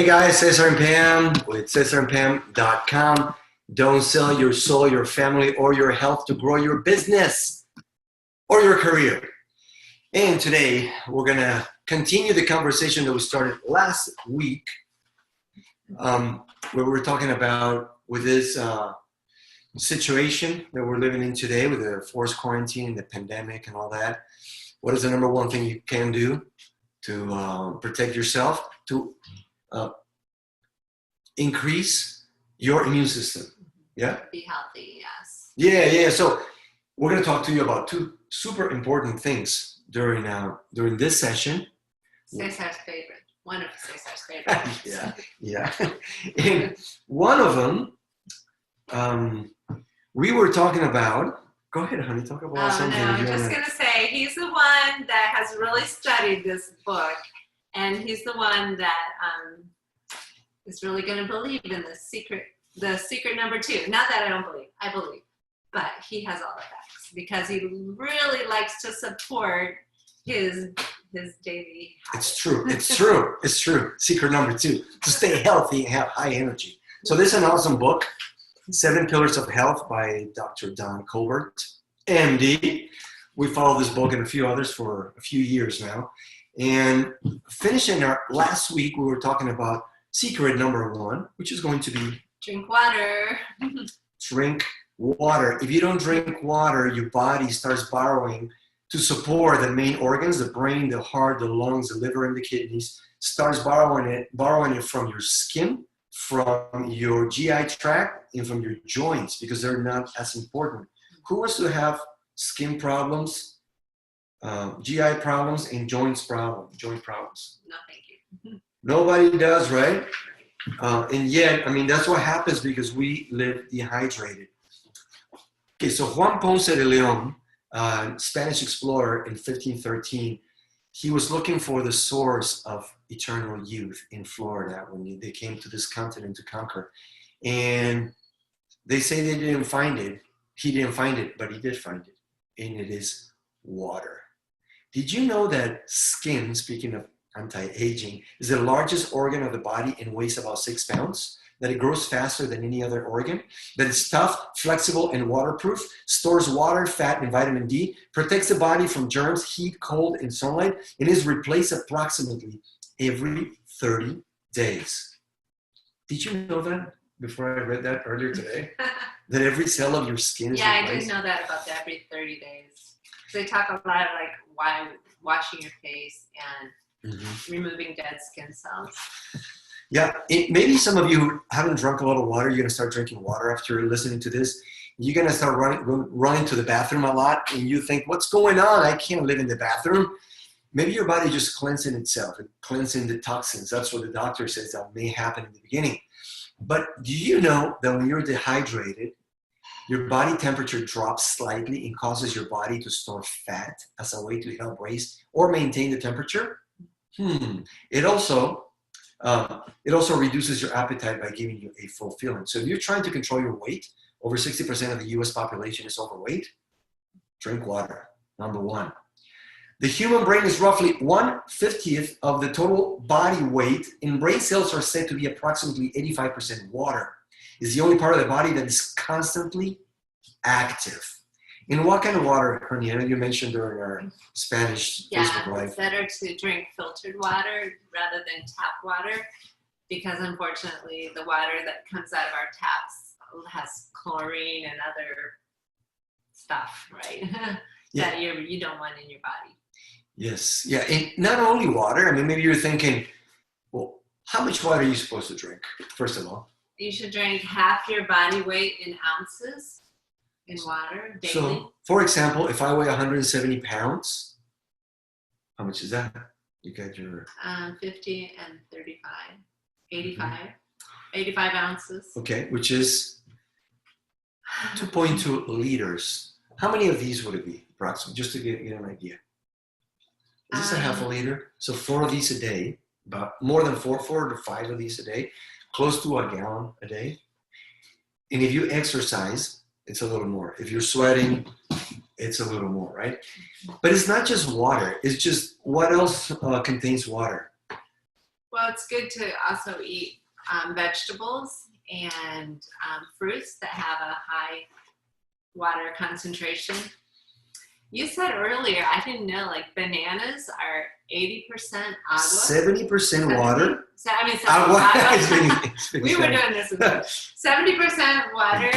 Hey guys, Cesar and Pam with cesarandpam.com. Don't sell your soul, your family, or your health to grow your business or your career. And today we're going to continue the conversation that we started last week, where we were talking about with this situation that we're living in today with the forced quarantine, the pandemic and all that. What is the number one thing you can do to protect yourself, to increase your immune system? Yeah? Be healthy, yes. Yeah. So we're going to talk to you about two super important things during this session. Cesar's favorite. One of Cesar's favorites. Yeah. And one of them, we were talking about. Go ahead, honey. Talk about something. No, I'm just going to say he's the one that has really studied this book, and he's the one that is really going to believe in the secret number 2. Not that I don't believe, I believe, but he has all the facts because he really likes to support his daily habits. It's true. Secret number 2, to stay healthy and have high energy. So this is an awesome book, 7 Pillars of Health by Dr. Don Colbert, MD. We followed this book and a few others for a few years now. And finishing our last week, we were talking about secret number 1, which is going to be drink water. Drink water. If you don't drink water, your body starts borrowing to support the main organs, the brain, the heart, the lungs, the liver, and the kidneys, starts borrowing it from your skin, from your GI tract, and from your joints, because they're not as important. Who wants to have skin problems, GI problems, and joint problems? No, thank you. Nobody does, right? And yet, that's what happens because we live dehydrated. Okay, so Juan Ponce de Leon, Spanish explorer in 1513, he was looking for the source of eternal youth in Florida when they came to this continent to conquer. And they say they didn't find it. He didn't find it, but he did find it. And it is water. Did you know that skin, speaking of anti-aging, is the largest organ of the body and weighs about 6 pounds? That it grows faster than any other organ? That it's tough, flexible, and waterproof? Stores water, fat, and vitamin D? Protects the body from germs, heat, cold, and sunlight? And is replaced approximately every 30 days. Did you know that before I read that earlier today? That every cell of your skin is replaced? I did know that about every 30 days. They talk a lot like why washing your face and removing dead skin cells. Yeah, maybe some of you haven't drunk a lot of water. You're going to start drinking water after listening to this. You're going to start running to the bathroom a lot, and you think, what's going on? I can't live in the bathroom. Maybe your body just cleansing itself, cleansing the toxins. That's what the doctor says that may happen in the beginning. But do you know that when you're dehydrated, your body temperature drops slightly and causes your body to store fat as a way to help raise or maintain the temperature? It also reduces your appetite by giving you a full feeling. So if you're trying to control your weight, over 60% of the US population is overweight. Drink water, number 1. The human brain is roughly 1/50th of the total body weight, and brain cells are said to be approximately 85% water. It's the only part of the body that is constantly active. And what kind of water, honey? I know you mentioned during our Spanish Facebook Live. It's better to drink filtered water rather than tap water because unfortunately the water that comes out of our taps has chlorine and other stuff, right? That you don't want in your body. Yes, yeah, and not only water. Maybe you're thinking, well, how much water are you supposed to drink, first of all? You should drink half your body weight in ounces in water daily. So, for example, if I weigh 170 pounds, how much is that? You got your... 50 and 35, 85, 85 ounces. Okay, which is 2.2 liters. How many of these would it be, approximately, just to get an idea? Is this a half a liter? So 4 of these a day, about more than 4 to 5 of these a day, close to a gallon a day. And if you exercise, it's a little more. If you're sweating, it's a little more, right? But it's not just water. It's just what else contains water? Well, it's good to also eat vegetables and fruits that have a high water concentration. You said earlier, I didn't know, like bananas are 80% agua. 70% water. I mean, we were doing this. 70% water.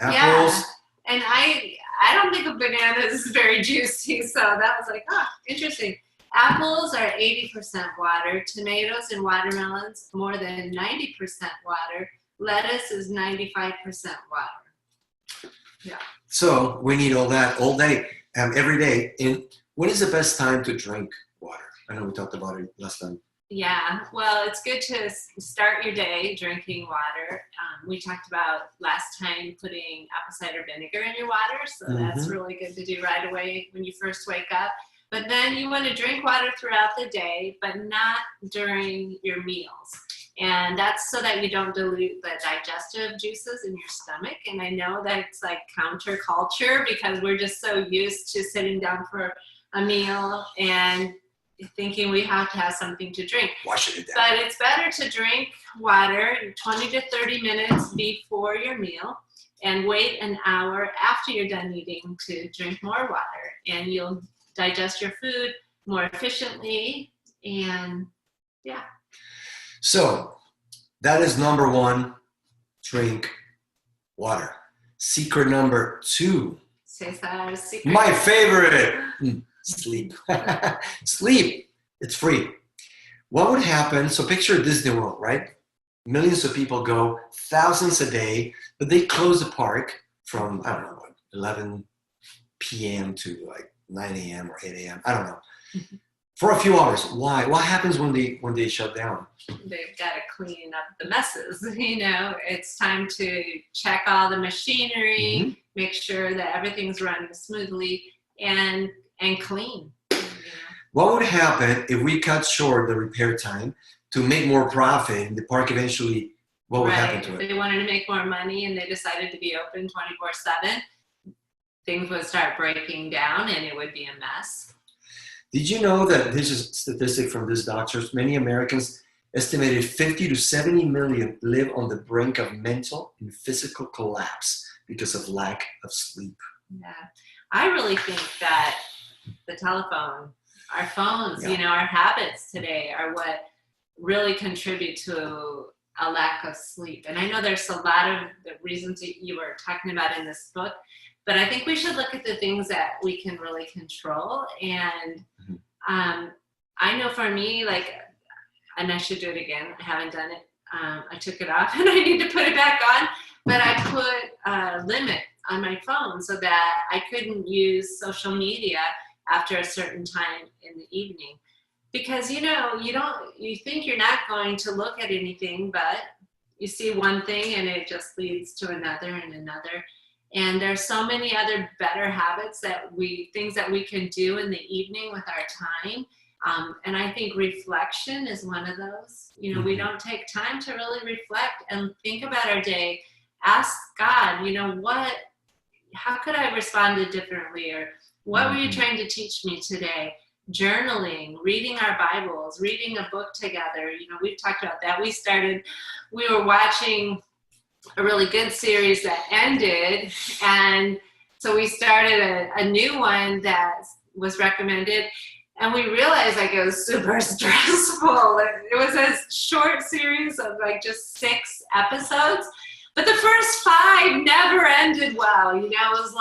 Apples. Yeah. And I don't think of bananas as very juicy, so that was like, interesting. Apples are 80% water. Tomatoes and watermelons, more than 90% water. Lettuce is 95% water. Yeah. So we need all that all day, every day. And when is the best time to drink water? I know we talked about it last time. Yeah, well, it's good to start your day drinking water. We talked about last time putting apple cider vinegar in your water, so that's really good to do right away when you first wake up. But then you want to drink water throughout the day, but not during your meals. And that's so that you don't dilute the digestive juices in your stomach. And I know that it's like counterculture because we're just so used to sitting down for a meal and thinking we have to have something to drink. Wash it down. But it's better to drink water 20 to 30 minutes before your meal and wait an hour after you're done eating to drink more water. And you'll digest your food more efficiently. And yeah. So that is number one, drink water. Secret number two. Cesar's secret. My favorite. Sleep. Sleep. It's free. What would happen? So picture Disney World, right? Millions of people go, thousands a day, but they close the park from, I don't know, 11 p.m. to like 9 a.m. or 8 a.m. I don't know. For a few hours. Why? What happens when they shut down? They've got to clean up the messes. It's time to check all the machinery, make sure that everything's running smoothly, and clean. What would happen if we cut short the repair time to make more profit in the park eventually? What would happen to it? If they wanted to make more money and they decided to be open 24/7, things would start breaking down and it would be a mess. Did you know that this is a statistic from this doctor? Many Americans, estimated 50 to 70 million, live on the brink of mental and physical collapse because of lack of sleep. Yeah, I really think that the telephone, our phones, our habits today are what really contribute to a lack of sleep. And I know there's a lot of the reasons that you were talking about in this book, but I think we should look at the things that we can really control. And I know for me, and I should do it again. I haven't done it. I took it off and I need to put it back on. But I put a limit on my phone so that I couldn't use social media after a certain time in the evening. Because, you think you're not going to look at anything, but you see one thing and it just leads to another and another. And there's so many other better habits things that we can do in the evening with our time. And I think reflection is one of those. We don't take time to really reflect and think about our day. Ask God, how could I respond to differently? Or what were you trying to teach me today? Journaling, reading our Bibles, reading a book together. We've talked about that. We were watching a really good series that ended, and so we started a new one that was recommended, and we realized it was super stressful. It was a short series of just 6 episodes, but the first 5 never ended well. It was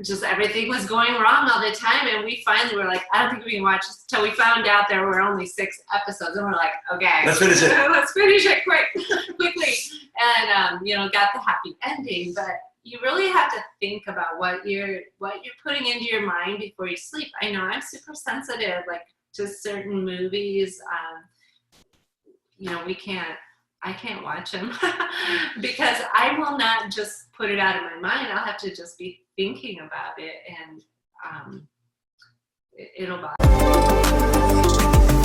just everything was going wrong all the time, and we finally were I don't think we can watch this until we found out there were only 6 episodes, and we're okay, let's finish it. Let's finish it quickly, and got the happy ending. But you really have to think about what you're putting into your mind before you sleep. I know I'm super sensitive, to certain movies. I can't watch them because I will not just put it out of my mind. I'll have to just be thinking about it, and it'll bother me.